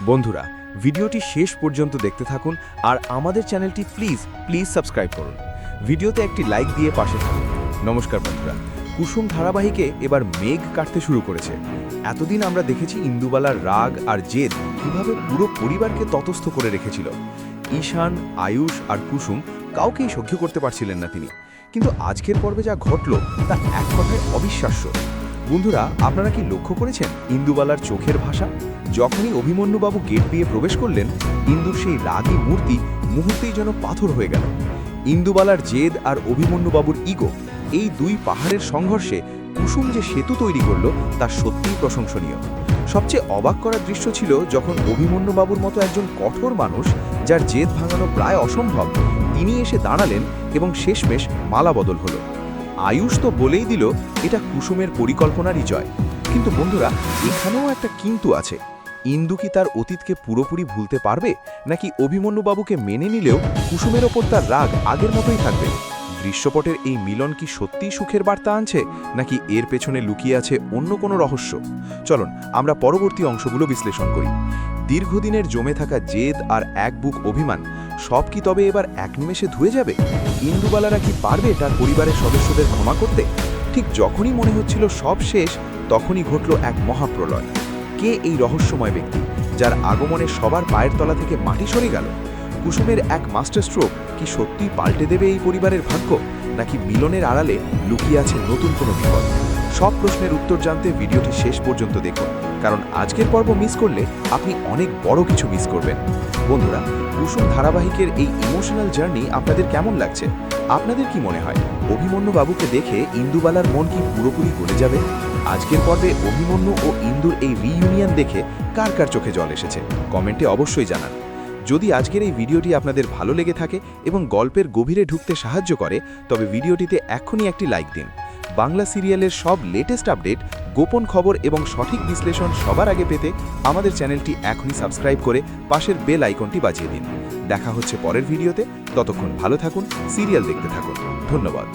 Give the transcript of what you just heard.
বন্ধুরা, ভিডিওটি শেষ পর্যন্ত দেখতে থাকুন আর আমাদের চ্যানেলটি প্লিজ সাবস্ক্রাইব করুন। ভিডিওতে একটি লাইক দিয়ে পাশে থাকুন। নমস্কার বন্ধুরা, কুসুম ধারাবাহিকে এবার মেঘ কাটতে শুরু করেছে। এতদিন আমরা দেখেছি ইন্দুবালার রাগ আর জেদ কিভাবে পুরো পরিবারকে তটস্থ করে রেখেছিল। ঈশান, আয়ুষ আর কুসুম কাউকেই সহ্য করতে পারছিলেন না তিনি, কিন্তু আজকের পর্বে যা ঘটল তা এক কথায় অবিশ্বাস্য। বন্ধুরা, আপনারা কি লক্ষ্য করেছেন ইন্দুবালার চোখের ভাষা? যখনই অভিমন্যুবাবু গেট দিয়ে প্রবেশ করলেন, ইন্দুর সেই রাগী মূর্তি মুহূর্তেই যেন পাথর হয়ে গেল। ইন্দুবালার জেদ আর অভিমন্যুবাবুর ইগো, এই দুই পাহাড়ের সংঘর্ষে কুসুম যে সেতু তৈরি করল তা সত্যিই প্রশংসনীয়। সবচেয়ে অবাক করার দৃশ্য ছিল যখন অভিমন্যুবাবুর মতো একজন কঠোর মানুষ, যার জেদ ভাঙানো প্রায় অসম্ভব, তিনি এসে দাঁড়ালেন এবং শেষমেশ মালা বদল হলো। আয়ুষ তো বলেই দিল এটা কুসুমের পরিকল্পনারই জয়। কিন্তু বন্ধুরা, এখানেও একটা কিন্তু আছে। ইন্দু কি তার অতীতকে পুরোপুরি ভুলতে পারবে, নাকি অভিমন্যুবাবুকে মেনে নিলেও কুসুমের ওপর তার রাগ আগের মতোই থাকবে? দৃশ্যপটের এই মিলন কি সত্যিই সুখের বার্তা আনছে, নাকি এর পেছনে লুকিয়ে আছে অন্য কোনো রহস্য? চলুন আমরা পরবর্তী অংশগুলো বিশ্লেষণ করি। দীর্ঘদিনের জমে থাকা জেদ আর এক বুক অভিমান সব কি তবে এবার এক নিমেষে ধুয়ে যাবে? ইন্দুবালারা কি পারবে তার পরিবারের সদস্যদের ক্ষমা করতে? ঠিক যখনই মনে হচ্ছিল সব শেষ, তখনই ঘটল এক মহাপ্রলয়। কে এই রহস্যময় ব্যক্তি, যার আগমনে সবার পায়ের তলা থেকে মাটি সরে গেল? কুসুমের এক মাস্টার স্ট্রোক কি সত্যিই পাল্টে দেবে এই পরিবারের ভাগ্য, নাকি মিলনের আড়ালে লুকিয়ে আছে নতুন কোনো বিপদ? সব প্রশ্নের উত্তর জানতে ভিডিওটি শেষ পর্যন্ত দেখুন, কারণ আজকের পর্ব মিস করলে আপনি অনেক বড় কিছু মিস করবেন। বন্ধুরা, কুসুম ধারাবাহিকের এই ইমোশনাল জার্নি আপনাদের কেমন লাগছে? আপনাদের কি মনে হয় অভিমন্যুবাবুকে দেখে ইন্দুবালার মন কি পুরোপুরি গলে যাবে? আজকের পর্বে অভিমন্যু ও ইন্দুর এই রিইউনিয়ন দেখে কার কার চোখে জল এসেছে কমেন্টে অবশ্যই জানান। যদি আজকের এই ভিডিওটি আপনাদের ভালো লেগে থাকে এবং গল্পের গভীরে ঢুকতে সাহায্য করে, তবে ভিডিওটিতে এখনই একটি লাইক দিন। বাংলা সিরিয়ালের সব লেটেস্ট আপডেট, গোপন খবর এবং সঠিক বিশ্লেষণ সবার আগে পেতে আমাদের চ্যানেলটি এখনই সাবস্ক্রাইব করে পাশের বেল আইকনটি বাজিয়ে দিন। দেখা হচ্ছে পরের ভিডিওতে। ততক্ষণ ভালো থাকুন, সিরিয়াল দেখতে থাকুন। ধন্যবাদ।